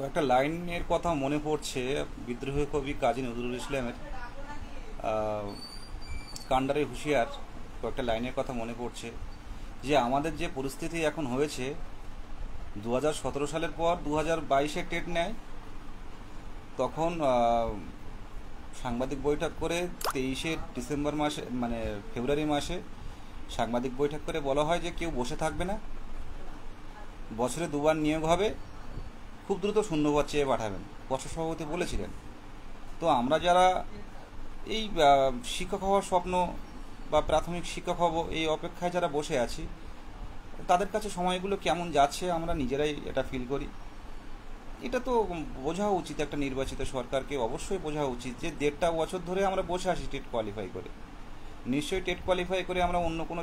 কয়েকটা লাইনের কথা মনে পড়ছে বিদ্রোহী কবি কাজী নজরুল ইসলামের কান্ডারি হুঁশিয়ার। কয়েকটা লাইনের কথা মনে পড়ছে যে আমাদের যে পরিস্থিতি এখন হয়েছে, 2017 সালের পর 2022-এ টেট নেয়, তখন সাংবাদিক বৈঠক করে 23শে ডিসেম্বর মাসে মানে ফেব্রুয়ারি মাসে সাংবাদিক বৈঠক করে বলা হয় যে কেউ বসে থাকবে না, বছরে দুবার নিয়োগ হবে, খুব দ্রুত শূন্যপদ চেয়ে পাঠাবেন, পর্ষদ সভাপতি বলেছিলেন। তো আমরা যারা এই শিক্ষক হওয়ার স্বপ্ন বা প্রাথমিক শিক্ষক হব এই অপেক্ষায় যারা বসে আছি, তাদের কাছে সময়গুলো কেমন যাচ্ছে আমরা নিজেরাই এটা ফিল করি। এটা তো বোঝা উচিত, একটা নির্বাচিত সরকারকে অবশ্যই বোঝা উচিত যে 1.5 বছর ধরে আমরা বসে আছি টেট কোয়ালিফাই করে। নিশ্চয়ই টেট কোয়ালিফাই করে আমরা অন্য কোনো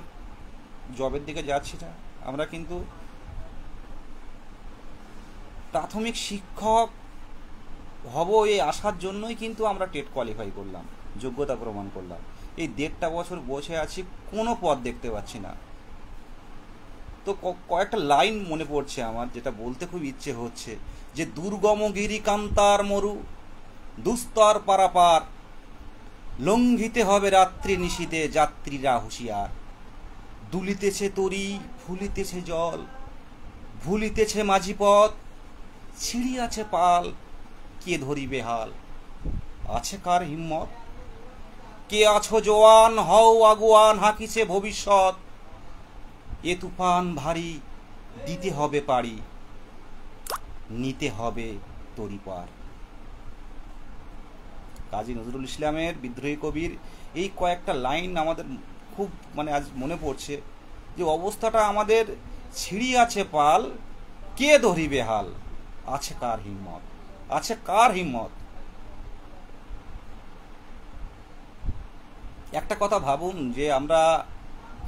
জবের দিকে যাচ্ছি না। আমরা কিন্তু প্রাথমিক শিক্ষক হব এই আসার জন্যই কিন্তু আমরা টেট কোয়ালিফাই করলাম, যোগ্যতা প্রমাণ করলাম। এই 1.5 বছর বসে আছি, কোনো পথ দেখতে পাচ্ছি না। তো কয়েকটা লাইন মনে পড়ছে আমার, যেটা বলতে খুব ইচ্ছে হচ্ছে যে দুর্গম গিরি কান্তার মরু, দুস্তর পারাপার, লঙ্ঘিতে হবে রাত্রি নিশীতে যাত্রীরা হুঁশিয়ার। দুলিতেছে তরি, ফুলিতেছে জল, ভুলিতেছে মাঝি পথ, ছিড়িয়াছে পাল, কে ধরিবে হাল, আছে কার হিম্মত? কে আছো জোয়ান, হও আগুয়ান, হাঁকিছে ভবিষ্যৎ। এ তুফান ভারী, দিতে হবে পারি, নিতে হবে তরিপার। কাজী নজরুল ইসলামের বিদ্রোহী কবির এই কয়েকটা লাইন আমাদের খুব আজ মনে পড়ছে যে অবস্থাটা আমাদের, ছিড়িয়াছে পাল, কে ধরিবে হাল, আছে কার হিম্মত, আছে কার হিম্মত। একটা কথা ভাবুন যে আমরা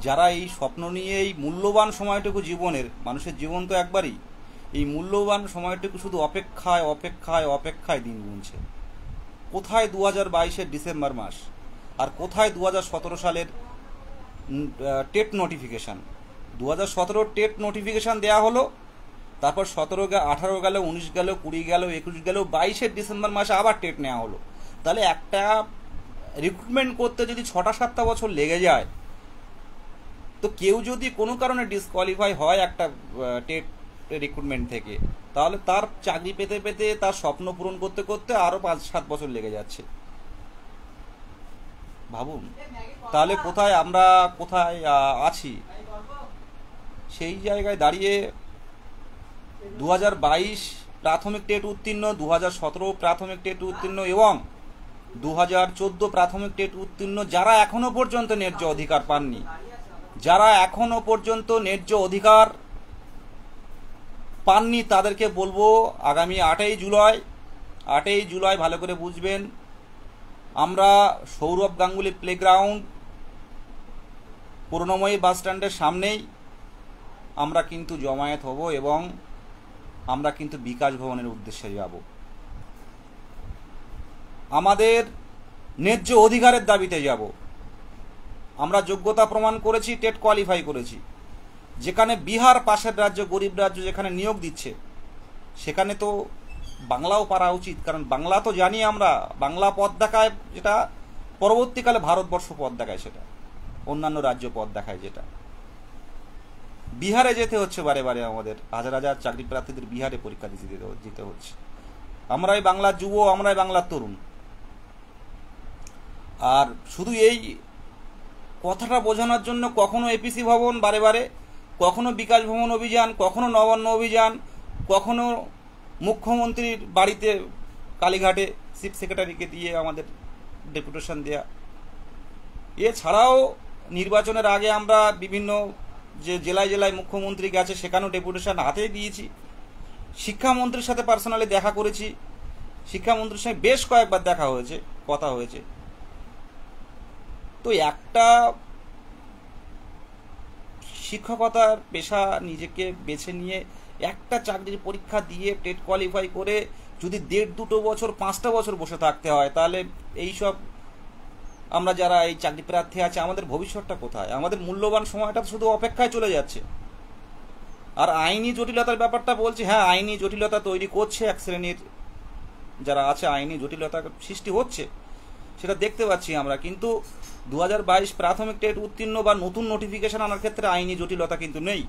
যারা এই স্বপ্ন নিয়ে এই মূল্যবান সময়টুকু জীবনের, মানুষের জীবন তো একবারই, এই মূল্যবান সময়টুকু শুধু অপেক্ষায় অপেক্ষায় অপেক্ষায় দিন গুনছে। কোথায় 2022-এর ডিসেম্বর মাস, আর কোথায় 2017 সালের টেট নোটিফিকেশান? 2017 টেট নোটিফিকেশান দেওয়া হলো, তারপর 17 18 গেল, 19 গেল, 20 গেল, 21 গেল, 22-এর ডিসেম্বর মাসে আবার টেট নেওয়া হলো। তাহলে একটা রিক্রুটমেন্ট করতে যদি 6-7 বছর লেগে যায়, তো কেউ যদি কোনো কারণে ডিসকোয়ালিফাই হয় একটা টেট রিক্রুটমেন্ট থেকে, তাহলে তার চাকরি পেতে পেতে, তার স্বপ্ন পূরণ করতে করতে আরও 5-7 বছর লেগে যাচ্ছে। ভাবুন তাহলে কোথায় আমরা কোথায় আছি। সেই জায়গায় দাঁড়িয়ে 2022 প্রাথমিক টেট উত্তীর্ণ, 2017 প্রাথমিক টেট উত্তীর্ণ এবং 2014 প্রাথমিক টেট উত্তীর্ণ যারা এখনো পর্যন্ত ন্যায্য অধিকার পাননি, যারা এখনো পর্যন্ত ন্যায্য অধিকার পাননি, তাদেরকে বলবো আগামী 8ই জুলাই ভালো করে বুঝবেন, আমরা সৌরভ গাঙ্গুলি প্লেগ্রাউন্ড, করুণাময়ী বাস স্ট্যান্ডের সামনেই আমরা কিন্তু জমায়েত হব এবং আমরা কিন্তু বিকাশ ভবনের উদ্দেশ্যে যাব। আমাদের ন্যায্য অধিকারের দাবিতে যাব। আমরা যোগ্যতা প্রমাণ করেছি, টেট কোয়ালিফাই করেছি। যেখানে বিহার পাশের রাজ্য, গরিব রাজ্য, যেখানে নিয়োগ দিচ্ছে, সেখানে তো বাংলাও পারা উচিত। কারণ বাংলা তো জানি আমরা, বাংলা পথ দেখায়, যেটা পরবর্তীকালে ভারতবর্ষ পথ দেখায়, সেটা অন্যান্য রাজ্য পথ দেখায়। যেটা বিহারে যেতে হচ্ছে বারে বারে, আমাদের হাজার হাজার চাকরি প্রার্থীদের বিহারে পরীক্ষা দিতে হচ্ছে। আমরাই বাংলার যুব, আমরাই বাংলার তরুণ। আর শুধু এই কথাটা বোঝানোর জন্য কখনো এপিসি ভবন বারে বারে, কখনো বিকাশ ভবন অভিযান, কখনো নবান্ন অভিযান, কখনো মুখ্যমন্ত্রীর বাড়িতে কালীঘাটে চিফ সেক্রেটারিকে দিয়ে আমাদের ডেপুটেশন দেয়া। এছাড়াও নির্বাচনের আগে আমরা বিভিন্ন যে জেলায় জেলায় মুখ্যমন্ত্রী গেছে, সেখানেও ডেপুটেশন হাতেই দিয়েছি। শিক্ষামন্ত্রীর সাথে পার্সোনালি দেখা করেছি, শিক্ষামন্ত্রীর সঙ্গে বেশ কয়েকবার দেখা হয়েছে, কথা হয়েছে। তো একটা শিক্ষকতার পেশা নিজেকে বেছে নিয়ে একটা চাকরির পরীক্ষা দিয়ে টেট কোয়ালিফাই করে যদি 1.5-2 বছর 5টা বছর বসে থাকতে হয়, তাহলে এইসব আমরা যারা এই চাকরি প্রার্থী আছে, আমাদের ভবিষ্যৎটা কোথায়? আমাদের মূল্যবান সময়টা শুধু অপেক্ষায় চলে যাচ্ছে। আর আইনি জটিলতার ব্যাপারটা বলছি, হ্যাঁ আইনি জটিলতা তৈরি করছে এক শ্রেণীর যারা আছে, আইনি জটিলতা সৃষ্টি হচ্ছে, সেটা দেখতে পাচ্ছি আমরা। কিন্তু 2022 প্রাথমিক টেট উত্তীর্ণ বা নতুন নোটিফিকেশন আনার ক্ষেত্রে আইনি জটিলতা কিন্তু নেই,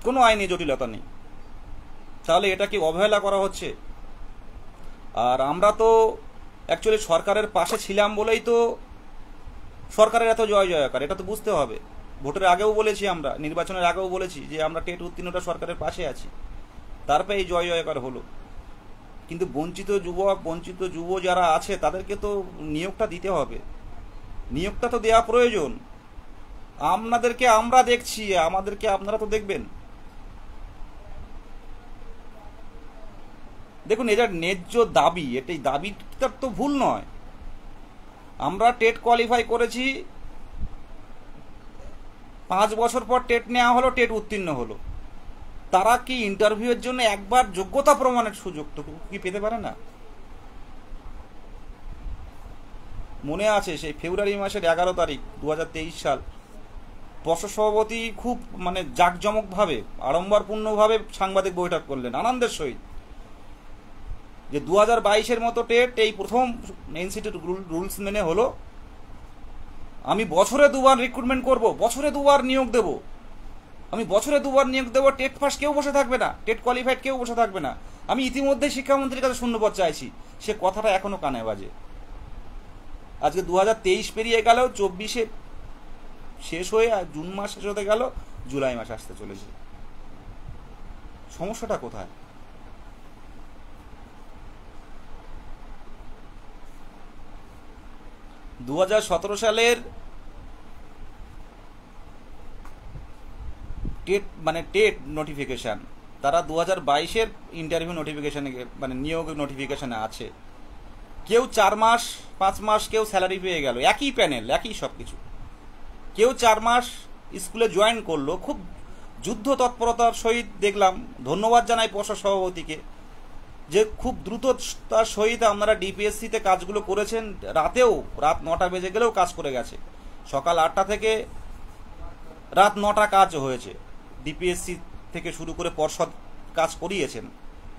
কোনো আইনি জটিলতা নেই। তাহলে এটা কি অবহেলা করা হচ্ছে? আর আমরা তো অ্যাকচুয়ালি সরকারের পাশে ছিলাম বলেই তো সরকারের এত জয় জয়কার, এটা তো বুঝতে হবে। ভোটের আগেও বলেছি, আমরা নির্বাচনের আগেও বলেছি যে আমরা টেট উত্তীর্ণটা সরকারের পাশে আছি, তারপরে এই জয় জয়কার হলো। কিন্তু বঞ্চিত যুবক, বঞ্চিত যুব যারা আছে তাদেরকে তো নিয়োগটা দিতে হবে, নিয়োগটা তো দেওয়া প্রয়োজন। আপনাদেরকে আমরা দেখছি, আমাদেরকে আপনারা তো দেখবেন। দেখুন, এটা ন্যায্য দাবি, এটাই দাবিটা তো ভুল নয়। আমরা টেট কোয়ালিফাই করেছি, 5 বছর পর টেট নেওয়া হলো, টেট উত্তীর্ণ হলো। তারা কি ইন্টারভিউয়ের জন্য একবার যোগ্যতা প্রমাণের সুযোগটুকু কি পেতে পারে না? মনে আছে সেই ফেব্রুয়ারি মাসের 11 তারিখ 2023 সাল, পর্ষদ সভাপতি খুব জাঁকজমকভাবে, আড়ম্বরপূর্ণভাবে সাংবাদিক বৈঠক করলেন আনন্দের সহিত, যে 2022-এর মতো টেট এই প্রথম এনসিটির রুলস মেনে হলো। আমি বছরে 2বার রিক্রুটমেন্ট করব, বছরে 2বার নিয়োগ দেব, আমি বছরে 2বার নিয়োগ দেবো। টেট পাস কেউ বসে থাকবে না, টেট কোয়ালিফাইড কেউ বসে থাকবে না। আমি ইতিমধ্যে শিক্ষামন্ত্রীর কাছে শূন্যপদ চাইছি, সে কথাটা এখনো কানে বাজে। আজকে 2023 পেরিয়ে গেল, 24-এ শেষ হয়ে জুন মাস শেষ হতে গেল, জুলাই মাস আসতে চলেছে। সমস্যাটা কোথায়? দু 2017 সালের টেট নোটিফিকেশন, তারা 2022-এর ইন্টারভিউ নোটিফিকেশনে নিয়োগ নোটিফিকেশনে আছে। কেউ 4 মাস 5 মাস, কেউ স্যালারি পেয়ে গেল, একই প্যানেল, একই সব কিছু। কেউ 4 মাস স্কুলে জয়েন করলো, খুব যুদ্ধ তৎপরতার সহিত দেখলাম। ধন্যবাদ জানাই পর্ষদ সভাপতিকে, যে খুব দ্রুততার সহিত আপনারা ডিপিএসসিতে কাজগুলো করেছেন। রাত 9টা বেজে গেলেও কাজ করে গেছে, সকাল 8টা থেকে রাত 9টা কাজ হয়েছে। ডিপিএসসি থেকে শুরু করে পর্ষদ কাজ করিয়েছেন,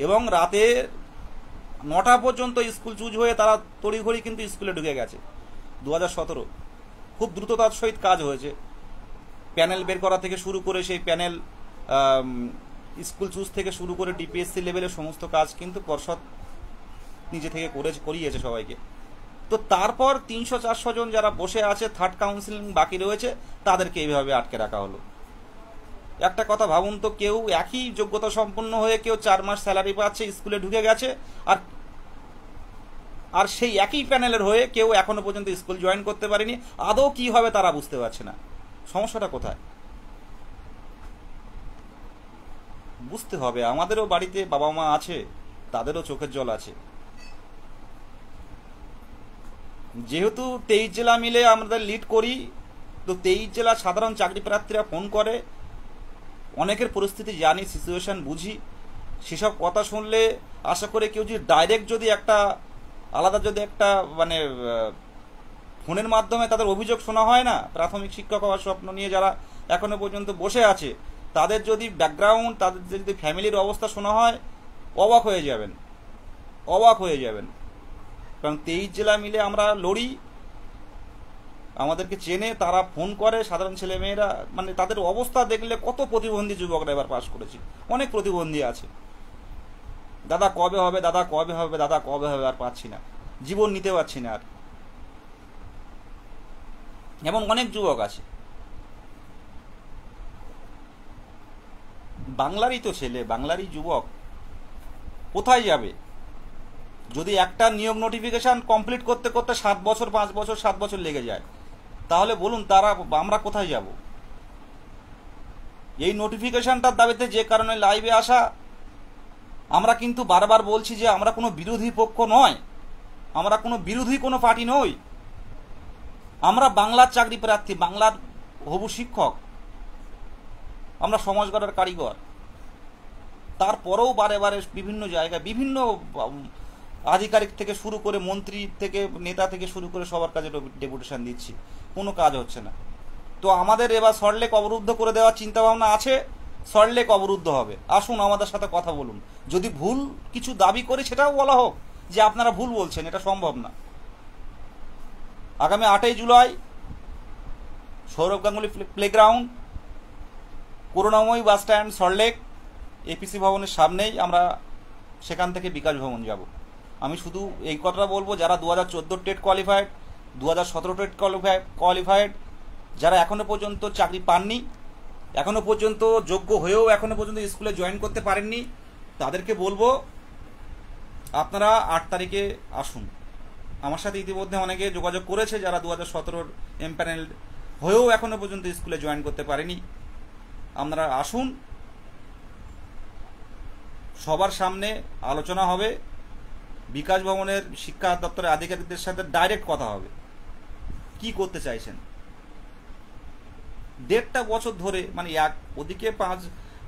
এবং রাতে 9টা পর্যন্ত স্কুল চুজ হয়ে তারা তড়িঘড়ি কিন্তু স্কুলে ঢুকে গেছে। 2017 খুব দ্রুততার সহিত কাজ হয়েছে। প্যানেল বের করা থেকে শুরু করে, সেই প্যানেল স্কুল চুজ থেকে শুরু করে ডিপিএসসি লেভেলের সমস্ত কাজ কিন্তু পর্ষদ নিজে থেকে করিয়েছে সবাইকে। তো তারপর 300-400 জন যারা বসে আছে, থার্ড কাউন্সিলিং বাকি রয়েছে, তাদেরকে এইভাবে আটকে রাখা হলো। একটা কথা ভাবুন তো, কেউ একই যোগ্যতা সম্পন্ন হয়ে কেউ 4 মাস স্যালারি পাচ্ছে, স্কুলে ঢুকে গেছে, আর সেই একই প্যানেলের হয়ে কেউ এখনো পর্যন্ত স্কুল জয়েন করতে পারেনি। আদৌ কি হবে তারা বুঝতে পারছে না। সমস্যাটা কোথায়? বুঝতে হবে। আমাদেরও বাড়িতে বাবা মা আছে, তাদেরও চোখের জল আছে। যেহেতু 23 জেলা মিলে আমরা লিড করি, তো 23 জেলা সাধারণ চাকরি প্রার্থীরা ফোন করে, অনেকের পরিস্থিতি জানি, সিচুয়েশন বুঝি। সেসব কথা শুনলে আশা করে কেউ যদি ডাইরেক্ট একটা আলাদা ফোনের মাধ্যমে তাদের অভিযোগ শোনা হয় না, প্রাথমিক শিক্ষক হওয়ার স্বপ্ন নিয়ে যারা এখনো পর্যন্ত বসে আছে, তাদের যদি ব্যাকগ্রাউন্ড, তাদের যদি ফ্যামিলির অবস্থা শোনা হয়, অবাক হয়ে যাবেন, অবাক হয়ে যাবেন। কারণ 23 জেলা মিলে আমরা লড়ি, আমাদেরকে চেনে, তারা ফোন করে। সাধারণ ছেলেমেয়েরা তাদের অবস্থা দেখলে, কত প্রতিবন্ধী যুবকরা এবার পাশ করেছি, অনেক প্রতিবন্ধী আছে। দাদা কবে হবে, দাদা কবে হবে, দাদা কবে হবে, আর পাচ্ছি না, জীবন নিতে পারছি না আর। এমন অনেক যুবক আছে। বাংলারই তো ছেলে, বাংলারই যুবক, কোথায় যাবে? যদি একটা নিয়োগ নোটিফিকেশন কমপ্লিট করতে করতে 7 বছর 5 বছর 7 বছর লেগে যায়, তাহলে বলুন আমরা কোথায় যাব? এই নোটিফিকেশনটার দাবিতে যে কারণে লাইভে আসা, আমরা কিন্তু বারবার বলছি যে আমরা কোনো বিরোধী পক্ষ নয়, আমরা কোনো বিরোধী কোনো পার্টি নই। আমরা বাংলার চাকরি প্রার্থী, বাংলার হবু শিক্ষক, আমরা সমাজ গড়ার কারিগর। তারপরেও বারে বারে বিভিন্ন জায়গায়, বিভিন্ন আধিকারিক থেকে শুরু করে, মন্ত্রী থেকে, নেতা থেকে শুরু করে সবার কাছে ডেপুটেশন দিচ্ছি, কোনো কাজ হচ্ছে না। তো আমাদের এবার সল্টলেক অবরুদ্ধ করে দেওয়ার চিন্তা ভাবনা আছে, সল্টলেক অবরুদ্ধ হবে। আসুন আমাদের সাথে কথা বলুন, যদি ভুল কিছু দাবি করি সেটাও বলা হোক যে আপনারা ভুল বলছেন, এটা সম্ভব না। আগামী 8ই জুলাই সৌরভ গাঙ্গুলি প্লেগ্রাউন্ড, করুণাময়ী বাস স্ট্যান্ড, সল্টলেক, এপিসি ভবনের সামনেই আমরা সেখান থেকে বিকাশ ভবন যাব। আমি শুধু এই কথাটা বলবো, যারা 2014 টেট কোয়ালিফাইড, 2017 টেট কোয়ালিফাইড, যারা এখনো পর্যন্ত চাকরি পাননি, এখনো পর্যন্ত যোগ্য হয়েও এখনো পর্যন্ত স্কুলে জয়েন করতে পারেননি, তাদেরকে বলবো আপনারা 8 তারিখে আসুন। আমার সাথে ইতিমধ্যে অনেকে যোগাযোগ করেছে যারা 2017 এমপ্যানেল হয়েও এখনো পর্যন্ত স্কুলে জয়েন করতে পারেনি। আপনারা আসুন, সবার সামনে আলোচনা হবে, বিকাশ ভবনের শিক্ষা দপ্তরের আধিকারিকদের সাথে ডাইরেক্ট কথা হবে কি করতে চাইছেন। 1.5 বছর ধরে মানে ওদিকে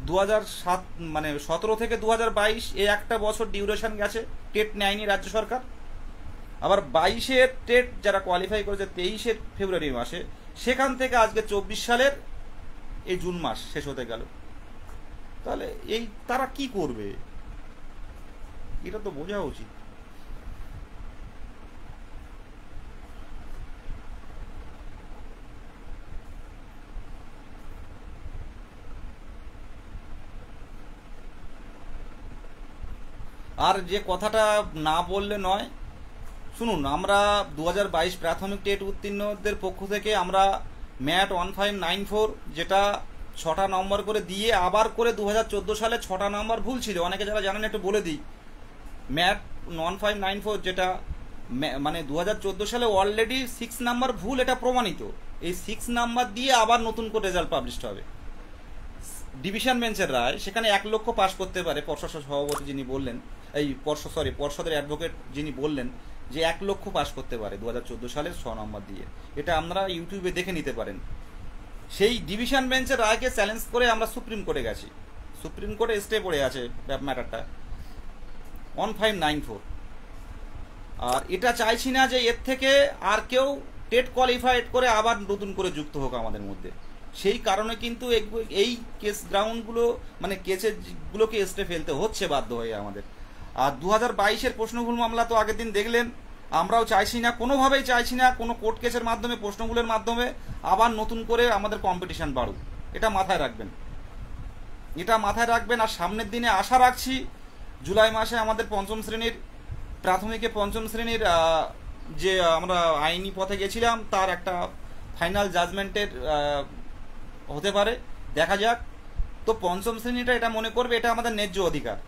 2007 মানে 17 থেকে 2022 এই একটা বছর ডিউরেশন গেছে, টেট নেয়নি রাজ্য সরকার। আবার 22-এর টেট যারা কোয়ালিফাই করেছে 23-এর ফেব্রুয়ারি মাসে, সেখান থেকে আজকে 24 সালের এই জুন মাস শেষ হতে গেল। তাহলে এই তারা কি করবে, এটা তো বোঝা উচিত। আর যে কথাটা না বললে নয়, শুনুন, আমরা 2022 প্রাথমিক টেট উত্তীর্ণদের পক্ষ থেকে আমরা ম্যাট 1594 যেটা 6টা নম্বর করে দিয়ে আবার করে 2014 সালে 6টা নম্বর ভুল ছিল, অনেকে যারা জানেন একটু বলে দিই। ম্যাট 1594 যেটা মানে 2014 সালে অলরেডি 6 নাম্বার ভুল, এটা প্রমাণিত। এই 6 নাম্বার দিয়ে আবার নতুন করে রেজাল্ট পাবলিশ হবে। ডিভিশন বেঞ্চের রায়, সেখানে 1 লক্ষ পাস করতে পারে। পর্ষদ সভাপতি যিনি বললেন, এই পর্ষদের অ্যাডভোকেট যিনি বললেন যে 1 লক্ষ পাস করতে পারে 2014 সালের 6 নম্বর দিয়ে। এটা আপনারা ইউটিউবে দেখে নিতে পারেন। সেই ডিভিশন বেঞ্চের রায়কে চ্যালেঞ্জ করে আমরা সুপ্রিম কোর্টে গেছি, সুপ্রিম কোর্টে স্টে পড়ে আছে ম্যাটারটা 1594। আর এটা চাইছি না যে এর থেকে আর কেউ টেট কোয়ালিফাইড করে আবার নতুন করে যুক্ত হোক আমাদের মধ্যে। সেই কারণে কিন্তু এই কেস গ্রাউন্ডগুলো মানে কেসেরগুলোকে স্টে ফেলতে হচ্ছে বাধ্য হয়ে আমাদের। আর 2022-এর প্রশ্নভুল মামলা তো আগের দিন দেখলেন। আমরাও চাইছি না, কোনোভাবেই চাইছি না কোনো কোর্ট কেসের মাধ্যমে, প্রশ্নগুলোর মাধ্যমে আবার নতুন করে আমাদের কম্পিটিশন বাড়ুক। এটা মাথায় রাখবেন, এটা মাথায় রাখবেন। আর সামনের দিনে আশা রাখছি জুলাই মাসে আমাদের পঞ্চম শ্রেণীর প্রাথমিকে পঞ্চম শ্রেণীর যে আমরা আইনি পথে গেছিলাম তার একটা ফাইনাল জাজমেন্টের হতে পারে, দেখা যাক। তো পঞ্চম শ্রেণীটা এটা মনে করবে এটা আমাদের ন্যায্য অধিকার।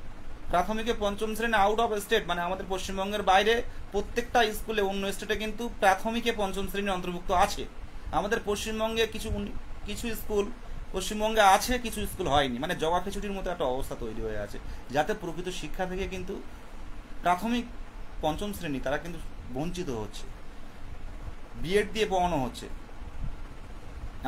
প্রাথমিকে পঞ্চম শ্রেণী আউট অফ স্টেট মানে আমাদের পশ্চিমবঙ্গের বাইরে প্রত্যেকটা স্কুলে, অন্য স্টেটে কিন্তু প্রাথমিকে পঞ্চম শ্রেণী অন্তর্ভুক্ত আছে। আমাদের পশ্চিমবঙ্গে কিছু স্কুল পশ্চিমবঙ্গে আছে, কিছু স্কুল হয়নি, মানে জগা খিচুড়ির মতো একটা অবস্থা তৈরি হয়ে আছে, যাতে প্রকৃত শিক্ষা থেকে কিন্তু প্রাথমিক পঞ্চম শ্রেণী তারা কিন্তু বঞ্চিত হচ্ছে, বিএড দিয়ে পড়ানো হচ্ছে।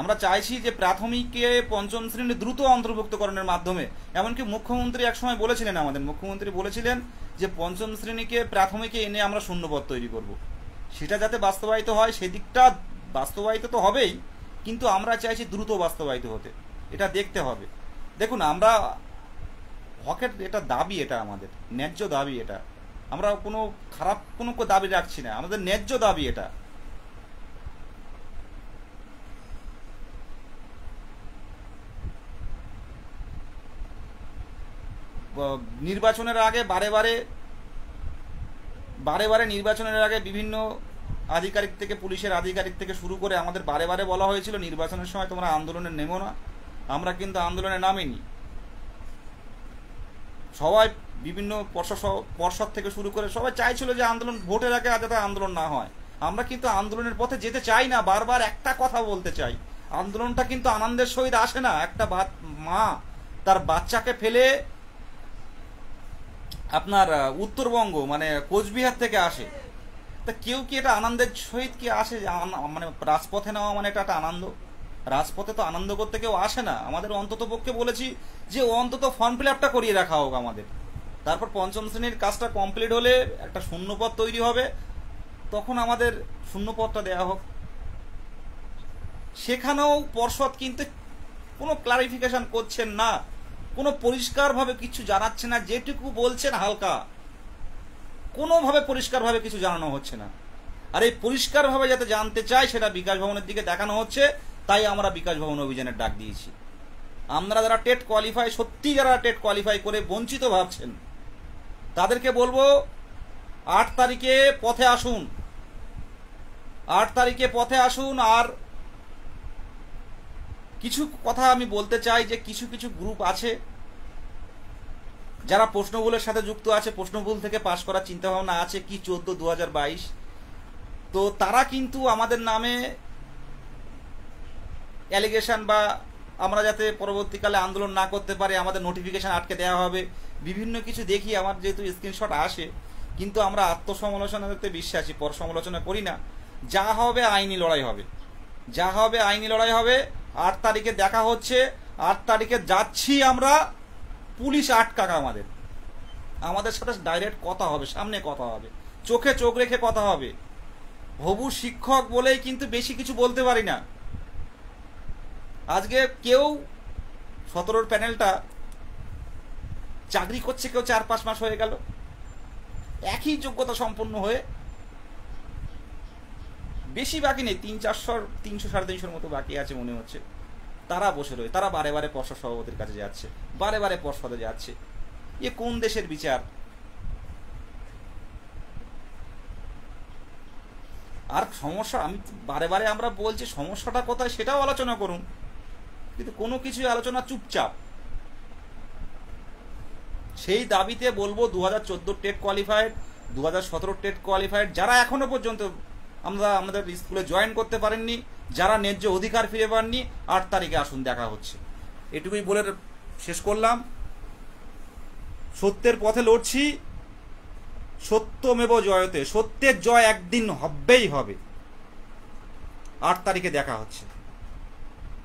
আমরা চাইছি যে প্রাথমিকে পঞ্চম শ্রেণী দ্রুত অন্তর্ভুক্তকরণের মাধ্যমে, এমনকি মুখ্যমন্ত্রী একসময় বলেছিলেন, আমাদের মুখ্যমন্ত্রী বলেছিলেন যে পঞ্চম শ্রেণীকে প্রাথমিকে এনে আমরা শূন্যপদ তৈরি করব। সেটা যাতে বাস্তবায়িত হয়, সেদিকটা বাস্তবায়িত তো হবেই, কিন্তু আমরা চাইছি দ্রুত বাস্তবায়িত হতে, এটা দেখতে হবে। দেখুন, আমরা হকের এটা দাবি, এটা আমাদের ন্যায্য দাবি, এটা আমরা কোনো খারাপ কোনো দাবি রাখছি না, আমাদের ন্যায্য দাবি এটা। নির্বাচনের আগে বারে বারে নির্বাচনের আগে বিভিন্ন আধিকারিক থেকে, পুলিশের আধিকারিক থেকে শুরু করে আমাদের বারে বারে বলা হয়েছিল নির্বাচনের সময় তোমরা আন্দোলনে নেমো না। আমরা কিন্তু আন্দোলনে নামিনি। সবাই বিভিন্ন পর্ষদ থেকে শুরু করে সবাই চাইছিল যে আন্দোলন ভোটের আগে যাতে আন্দোলন না হয়। আমরা কিন্তু আন্দোলনের পথে যেতে চাই না। বারবার একটা কথা বলতে চাই, আন্দোলনটা কিন্তু আনন্দের সহিত আসে না। একটা মা তার বাচ্চাকে ফেলে আপনার উত্তরবঙ্গ মানে কোচবিহার থেকে আসে, তা কেউ কি এটা আনন্দের সহিত কি আসে? মানে রাজপথে নেওয়া মানে এটা একটা আনন্দ? রাজপথে তো আনন্দ করতে কেউ আসে না। আমাদের অন্তত পক্ষে বলেছি যে অন্তত ফর্ম ফিল আপটা করিয়ে রাখা হোক আমাদের, তারপর পঞ্চম শ্রেণীর কাজটা কমপ্লিট হলে একটা শূন্যপদ তৈরি হবে, তখন আমাদের শূন্যপদটা দেওয়া হোক। সেখানেও পর্ষদ কিন্তু কোনো ক্লারিফিকেশন করছেন না, কোনো পরিষ্কারভাবে কিছু জানাচ্ছে না, যেটুকু বলছেন হালকা, কোনোভাবে পরিষ্কারভাবে কিছু জানানো হচ্ছে না। আর এই পরিষ্কারভাবে যাতে জানতে চায় সেটা বিকাশ ভবনের দিকে দেখানো হচ্ছে, তাই আমরা বিকাশ ভবন অভিযানের ডাক দিয়েছি। আমরা যারা টেট কোয়ালিফাই, সত্যি যারা টেট কোয়ালিফাই করে বঞ্চিত ভাবছেন, তাদেরকে বলবো 8 তারিখে পথে আসুন, 8 তারিখে পথে আসুন। আর কিছু কথা আমি বলতে চাই যে কিছু কিছু গ্রুপ আছে যারা প্রশ্নগুলোর সাথে যুক্ত আছে, প্রশ্নগুলো থেকে পাশ করার চিন্তাভাবনা আছে, কি 14/2022, তো তারা কিন্তু আমাদের নামে অ্যালিগেশন বা আমরা যাতে পরবর্তীকালে আন্দোলন না করতে পারে, আমাদের নোটিফিকেশন আটকে দেওয়া হবে, বিভিন্ন কিছু দেখি। আমার যেহেতু স্ক্রিনশট আসে, কিন্তু আমরা আত্মসমালোচনাতে বিশ্বাসী, পর সমালোচনা করি না। যা হবে আইনি লড়াই হবে, যা হবে আইনি লড়াই হবে। 8 তারিখে দেখা হচ্ছে, 8 তারিখে যাচ্ছি আমরা। পুলিশ আটকাক আমাদের সাথে ডাইরেক্ট কথা হবে, সামনে কথা হবে, চোখে চোখ রেখে কথা হবে। হবু শিক্ষক বলেই কিন্তু বেশি কিছু বলতে পারি না। আজকে কেউ 17 প্যানেলটা চাকরি করছে, কেউ 4-5 মাস হয়ে গেল, একই যোগ্যতা সম্পন্ন হয়ে, বেশি বাকি নেই, 300-350 মতো বাকি আছে মনে হচ্ছে। তারা বসে রয়ে, তারা বারে বারে পর্ষদ সভাপতির কাছে যাচ্ছে, বারে বারে পর্ষদে যাচ্ছে। এ কোন দেশের বিচার? আর সমস্যা, আমি বারে বারে আমরা বলছি সমস্যাটা কোথায় সেটাও আলোচনা করুন, কিন্তু কোনো কিছুই আলোচনা চুপচাপ। সেই দাবিতে বলবো 2014 টেট কোয়ালিফাইড, 2017 টেট কোয়ালিফাইড যারা এখনো পর্যন্ত আমাদের স্কুলে জয়েন করতে পারেননি, যারা ন্যায্য অধিকার ফিরে পাননি, 8 তারিখে আসুন, দেখা হচ্ছে। এটুকুই বলে শেষ করলাম। সত্যের পথে লড়ছি, সত্যমেব জয়তে, সত্যের জয় একদিন হবেই হবে। 8 তারিখে দেখা হচ্ছে।